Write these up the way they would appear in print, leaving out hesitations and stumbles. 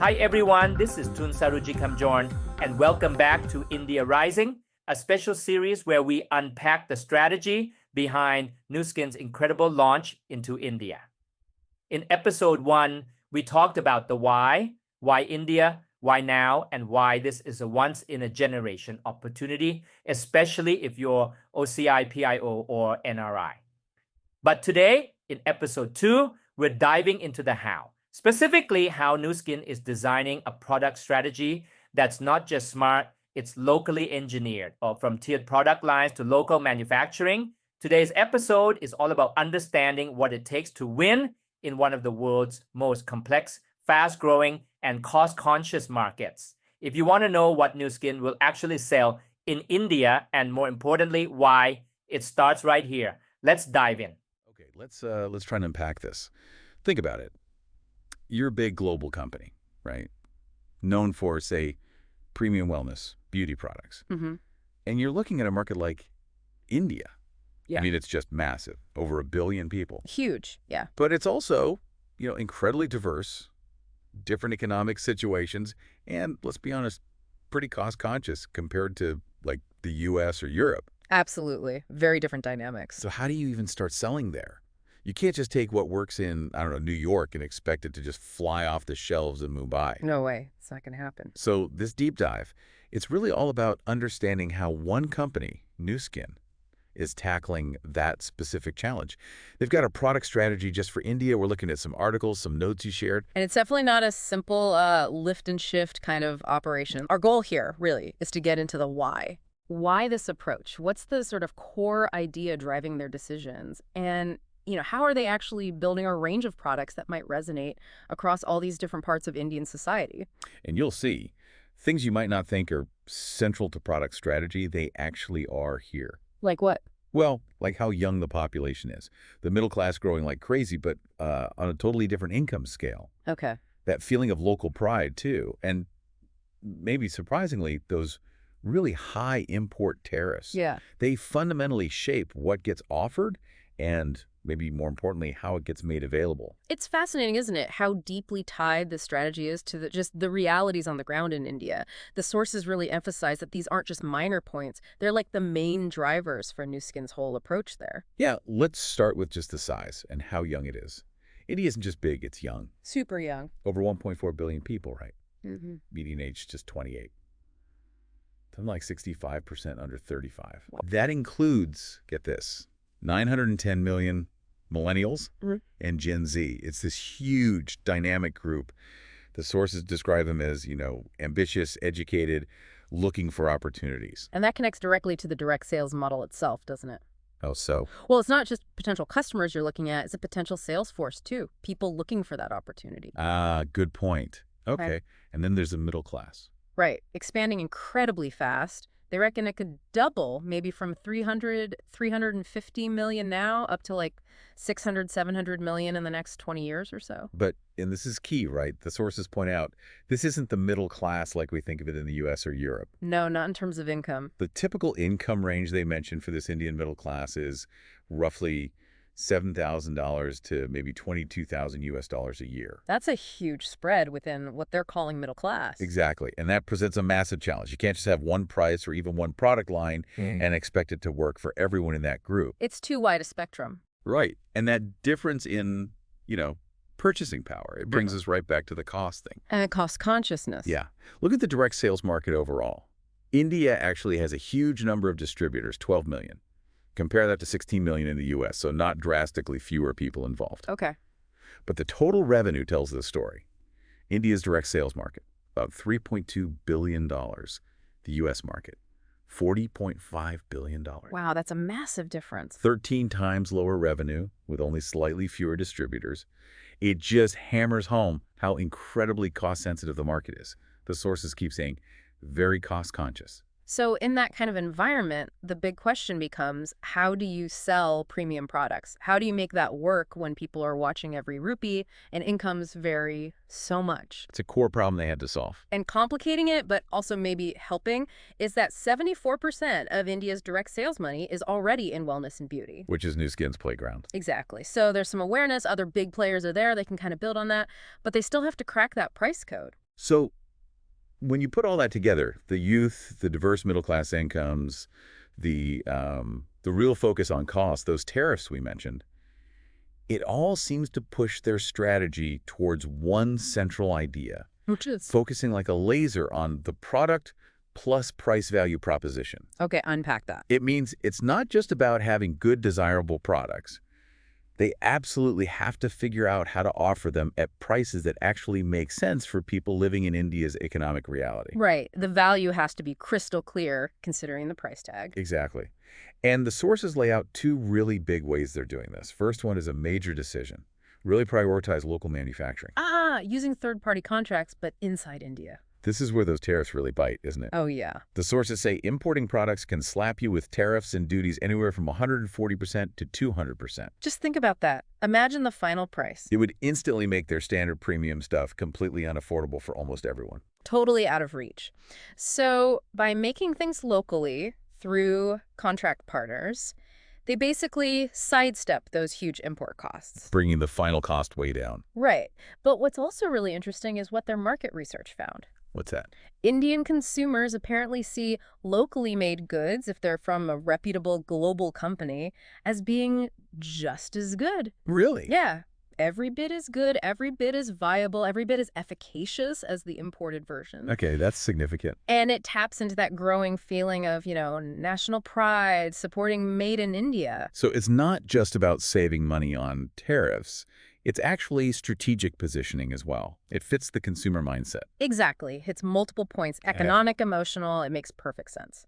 Hi everyone, this is Phaitoon Sarujikamjorn, and welcome back to India Rising, a special series where we unpack the strategy behind Nu Skin's incredible launch into India. In episode 1, we talked about the why India, why now, and why this is a once-in-a-generation opportunity, especially if you're OCI, PIO, or NRI. But today, in episode 2, we're diving into the how. Specifically, how Nu Skin is designing a product strategy that's not just smart, it's locally engineered, or from tiered product lines to local manufacturing. Today's episode is all about understanding what it takes to win in one of the world's most complex, fast-growing, and cost-conscious markets. If you want to know what Nu Skin will actually sell in India, and more importantly, why, it starts right here. Let's dive in. Okay, let's try and unpack this. Think about it. You're a big global company, right? Known for, say, premium wellness, beauty products. Mm-hmm. And you're looking at a market like India. Yeah. I mean, it's just massive, over 1 billion people. Huge, yeah. But it's also, incredibly diverse, different economic situations, and let's be honest, pretty cost-conscious compared to, like, the U.S. or Europe. Absolutely. Very different dynamics. So how do you even start selling there? You can't just take what works in, New York and expect it to just fly off the shelves in Mumbai. No way. It's not going to happen. So this deep dive, it's really all about understanding how one company, Nu Skin, is tackling that specific challenge. They've got a product strategy just for India. We're looking at some articles, some notes you shared. And it's definitely not a simple lift and shift kind of operation. Our goal here, really, is to get into the why. Why this approach? What's the sort of core idea driving their decisions? And how are they actually building a range of products that might resonate across all these different parts of Indian society? And you'll see, things you might not think are central to product strategy, they actually are here. Like what? Well, like how young the population is. The middle class growing like crazy, but on a totally different income scale. Okay. That feeling of local pride, too. And maybe surprisingly, those really high import tariffs. Yeah. They fundamentally shape what gets offered and maybe more importantly, how it gets made available. It's fascinating, isn't it, how deeply tied this strategy is to just the realities on the ground in India. The sources really emphasize that these aren't just minor points. They're like the main drivers for Nu Skin's whole approach there. Yeah, let's start with just the size and how young it is. India isn't just big, it's young. Super young. Over 1.4 billion people, right? Mm-hmm. Median age just 28. Something like 65% under 35. Wow. That includes, get this, 910 million millennials and Gen Z. It's this huge dynamic group. The sources describe them as, ambitious, educated, looking for opportunities. And that connects directly to the direct sales model itself, doesn't it? How so? Well, it's not just potential customers you're looking at. It's a potential sales force, too. People looking for that opportunity. Ah, good point. Okay. Right. And then there's the middle class. Right. Expanding incredibly fast. They reckon it could double, maybe from 350 million now up to like 600, 700 million in the next 20 years or so. But, and this is key, right? The sources point out, this isn't the middle class like we think of it in the U.S. or Europe. No, not in terms of income. The typical income range they mentioned for this Indian middle class is roughly $7,000 to maybe $22,000 US dollars a year. That's a huge spread within what they're calling middle class. Exactly. And that presents a massive challenge. You can't just have one price or even one product line and expect it to work for everyone in that group. It's too wide a spectrum. Right. And that difference in, purchasing power, it brings us right back to the cost thing. And cost consciousness. Yeah. Look at the direct sales market overall. India actually has a huge number of distributors, 12 million. Compare that to 16 million in the U.S., so not drastically fewer people involved. Okay. But the total revenue tells the story. India's direct sales market, about $3.2 billion. The U.S. market, $40.5 billion. Wow, that's a massive difference. 13 times lower revenue with only slightly fewer distributors. It just hammers home how incredibly cost-sensitive the market is. The sources keep saying, very cost-conscious. So in that kind of environment, the big question becomes, how do you sell premium products? How do you make that work when people are watching every rupee and incomes vary so much? It's a core problem they had to solve. And complicating it, but also maybe helping, is that 74% of India's direct sales money is already in wellness and beauty. Which is Nu Skin's playground. Exactly. So there's some awareness. Other big players are there. They can kind of build on that. But they still have to crack that price code. So when you put all that together, the youth, the diverse middle-class incomes, the real focus on cost, those tariffs we mentioned, it all seems to push their strategy towards one central idea, Which is? focusing like a laser on the product plus price-value proposition. Okay, unpack that. It means it's not just about having good, desirable products. They absolutely have to figure out how to offer them at prices that actually make sense for people living in India's economic reality. Right. The value has to be crystal clear considering the price tag. Exactly. And the sources lay out two really big ways they're doing this. First one is a major decision. Really prioritize local manufacturing. Using third-party contracts, but inside India. This is where those tariffs really bite, isn't it? Oh, yeah. The sources say importing products can slap you with tariffs and duties anywhere from 140% to 200%. Just think about that. Imagine the final price. It would instantly make their standard premium stuff completely unaffordable for almost everyone. Totally out of reach. So by making things locally through contract partners, they basically sidestep those huge import costs. Bringing the final cost way down. Right. But what's also really interesting is what their market research found. What's that? Indian consumers apparently see locally made goods, if they're from a reputable global company, as being just as good. Really? Yeah. Every bit as good, every bit as viable, every bit as efficacious as the imported version. Okay, that's significant. And it taps into that growing feeling of, national pride, supporting made in India. So it's not just about saving money on tariffs. It's actually strategic positioning as well. It fits the consumer mindset. Exactly. Hits multiple points. Economic, emotional. It makes perfect sense.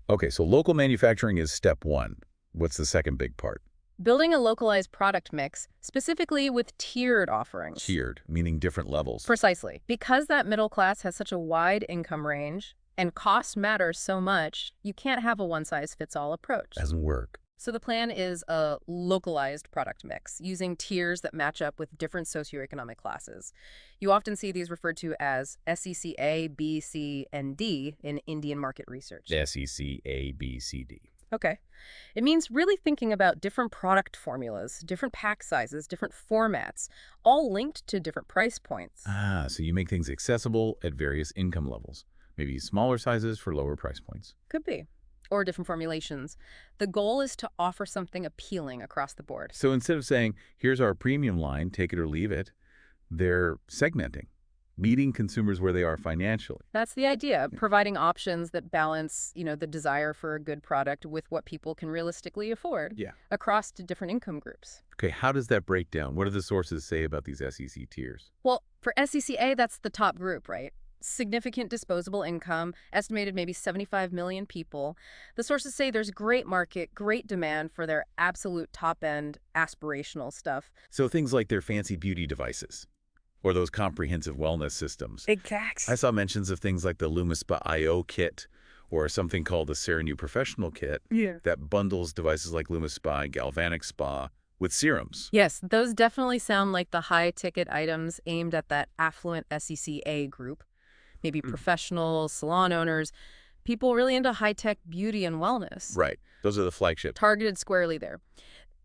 Okay, so local manufacturing is step one. What's the second big part? Building a localized product mix, specifically with tiered offerings. Tiered, meaning different levels. Precisely. Because that middle class has such a wide income range and cost matters so much, you can't have a one-size-fits-all approach. Doesn't work. So the plan is a localized product mix, using tiers that match up with different socioeconomic classes. You often see these referred to as SEC A, B, C, and D in Indian market research. SEC A, B, C, D. Okay. It means really thinking about different product formulas, different pack sizes, different formats, all linked to different price points. So you make things accessible at various income levels. Maybe smaller sizes for lower price points. Could be. Or different formulations. The goal is to offer something appealing across the board. So instead of saying, here's our premium line, take it or leave it, they're segmenting, meeting consumers where they are financially. That's the idea, providing options that balance, the desire for a good product with what people can realistically afford across to different income groups. Okay, how does that break down? What do the sources say about these SEC tiers? Well, for SECA, that's the top group, right? Significant disposable income, estimated maybe 75 million people. The sources say there's great market, great demand for their absolute top-end aspirational stuff. So things like their fancy beauty devices or those comprehensive wellness systems. Exactly. I saw mentions of things like the LumiSpa IO kit or something called the Serenue Professional Kit that bundles devices like LumiSpa and Galvanic Spa with serums. Yes, those definitely sound like the high-ticket items aimed at that affluent SECA group. Maybe professionals, salon owners, people really into high-tech beauty and wellness. Right. Those are the flagship. Targeted squarely there.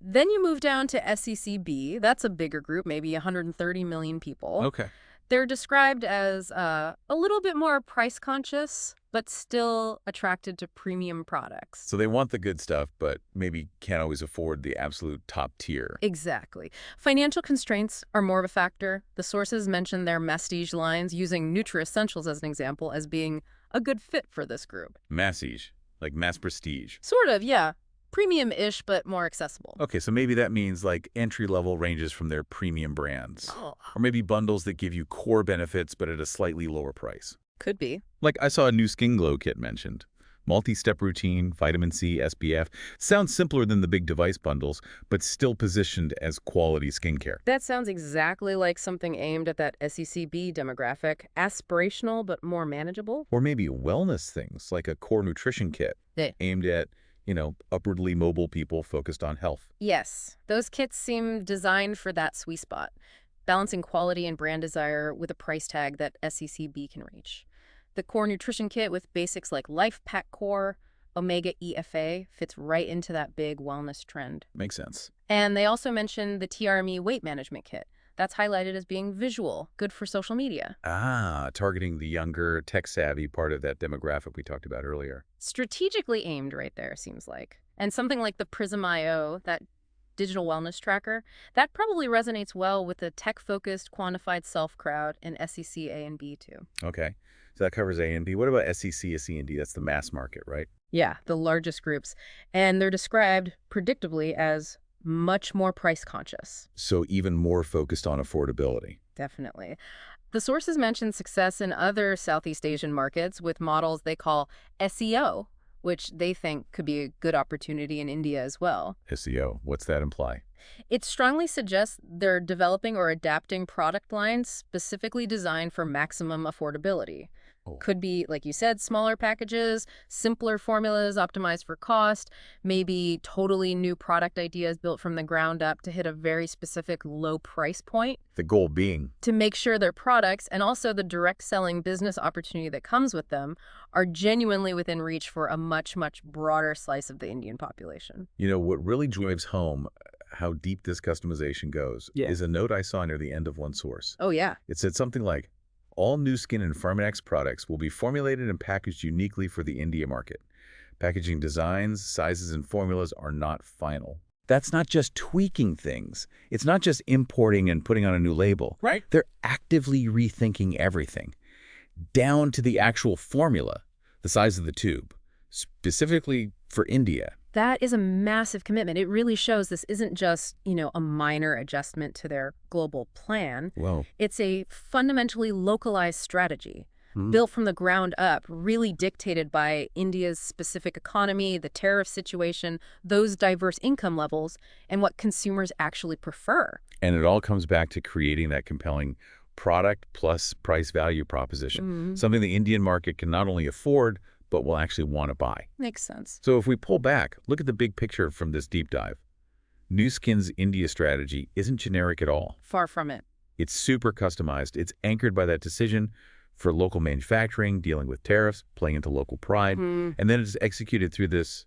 Then you move down to SECB. That's a bigger group, maybe 130 million people. Okay. They're described as a little bit more price-conscious, but still attracted to premium products. So they want the good stuff, but maybe can't always afford the absolute top tier. Exactly. Financial constraints are more of a factor. The sources mention their Mastige lines, using Nutri-Essentials as an example, as being a good fit for this group. Mastige, like mass prestige. Sort of, yeah. Premium-ish, but more accessible. Okay, so maybe that means like entry-level ranges from their premium brands. Or maybe bundles that give you core benefits, but at a slightly lower price. Could be. Like I saw a new skin glow kit mentioned. Multi-step routine, vitamin C, SPF. Sounds simpler than the big device bundles, but still positioned as quality skincare. That sounds exactly like something aimed at that SECB demographic. Aspirational, but more manageable. Or maybe wellness things, like a core nutrition kit aimed at upwardly mobile people focused on health. Yes, those kits seem designed for that sweet spot, balancing quality and brand desire with a price tag that SECB can reach. The core nutrition kit with basics like Life Pack Core, Omega EFA fits right into that big wellness trend. Makes sense. And they also mentioned the TRME weight management kit, That's highlighted as being visual, good for social media. Ah, targeting the younger, tech-savvy part of that demographic we talked about earlier. Strategically aimed right there, seems like. And something like the Prism IO, that digital wellness tracker, that probably resonates well with the tech-focused quantified self crowd in SEC A and B too. Okay, so that covers A and B. What about SEC, C, and D? That's the mass market, right? Yeah, the largest groups. And they're described, predictably, as much more price conscious. So even more focused on affordability. Definitely. The sources mention success in other Southeast Asian markets with models they call SEO, which they think could be a good opportunity in India as well. SEO, what's that imply? It strongly suggests they're developing or adapting product lines specifically designed for maximum affordability. Oh. Could be, like you said, smaller packages, simpler formulas optimized for cost, maybe totally new product ideas built from the ground up to hit a very specific low price point. The goal being? To make sure their products and also the direct selling business opportunity that comes with them are genuinely within reach for a much, much broader slice of the Indian population. You know, what really drives home how deep this customization goes is a note I saw near the end of one source. Oh, yeah. It said something like, all Nu Skin and Pharmanex products will be formulated and packaged uniquely for the India market. Packaging designs, sizes, and formulas are not final. That's not just tweaking things. It's not just importing and putting on a new label. Right. They're actively rethinking everything, down to the actual formula, the size of the tube, specifically for India. That is a massive commitment. It really shows this isn't just, a minor adjustment to their global plan. Whoa. It's a fundamentally localized strategy, built from the ground up, really dictated by India's specific economy, the tariff situation, those diverse income levels, and what consumers actually prefer. And it all comes back to creating that compelling product plus price value proposition, something the Indian market can not only afford, but will actually want to buy. Makes sense. So if we pull back, look at the big picture from this deep dive. Nu Skin's India strategy isn't generic at all. Far from it. It's super customized. It's anchored by that decision for local manufacturing, dealing with tariffs, playing into local pride, and then it's executed through this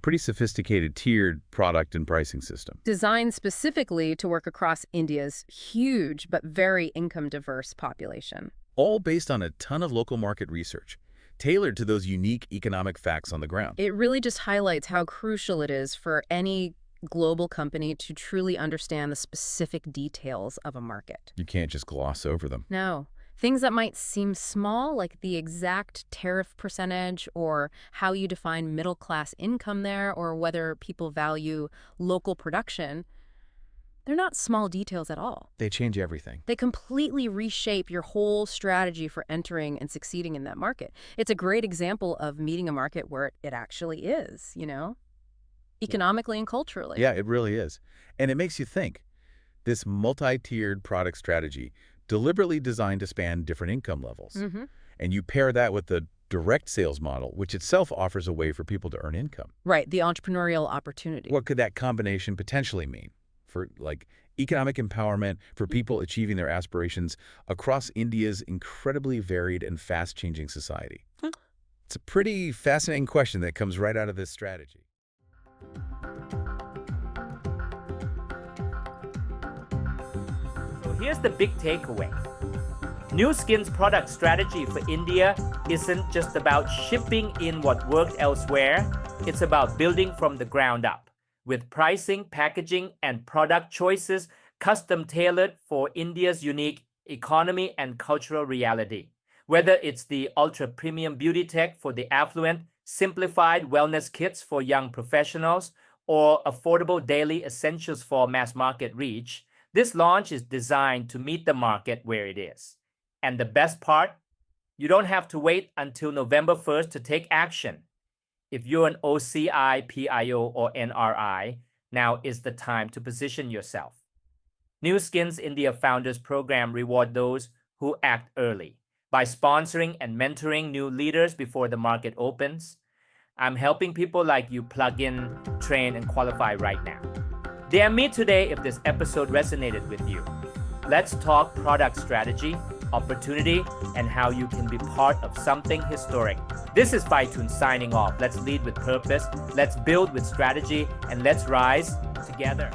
pretty sophisticated tiered product and pricing system. Designed specifically to work across India's huge but very income-diverse population. All based on a ton of local market research, tailored to those unique economic facts on the ground. It really just highlights how crucial it is for any global company to truly understand the specific details of a market. You can't just gloss over them. No. Things that might seem small, like the exact tariff percentage or how you define middle-class income there or whether people value local production, they're not small details at all. They change everything. They completely reshape your whole strategy for entering and succeeding in that market. It's a great example of meeting a market where it actually is, economically and culturally. Yeah, it really is. And it makes you think. This multi-tiered product strategy, deliberately designed to span different income levels. And you pair that with the direct sales model, which itself offers a way for people to earn income. Right, the entrepreneurial opportunity. What could that combination potentially mean for economic empowerment for people achieving their aspirations across India's incredibly varied and fast-changing society? It's a pretty fascinating question that comes right out of this strategy. So here's the big takeaway. Nu Skin's product strategy for India isn't just about shipping in what worked elsewhere. It's about building from the ground up, with pricing, packaging, and product choices custom-tailored for India's unique economy and cultural reality. Whether it's the ultra-premium beauty tech for the affluent, simplified wellness kits for young professionals, or affordable daily essentials for mass market reach, this launch is designed to meet the market where it is. And the best part? You don't have to wait until November 1st to take action. If you're an OCI, PIO, or NRI, now is the time to position yourself. Nu Skin's India Founders Program reward those who act early by sponsoring and mentoring new leaders before the market opens. I'm helping people like you plug in, train, and qualify right now. DM me today if this episode resonated with you. Let's talk product strategy, opportunity, and how you can be part of something historic. This is Phaitoon signing off. Let's lead with purpose, let's build with strategy, and let's rise together.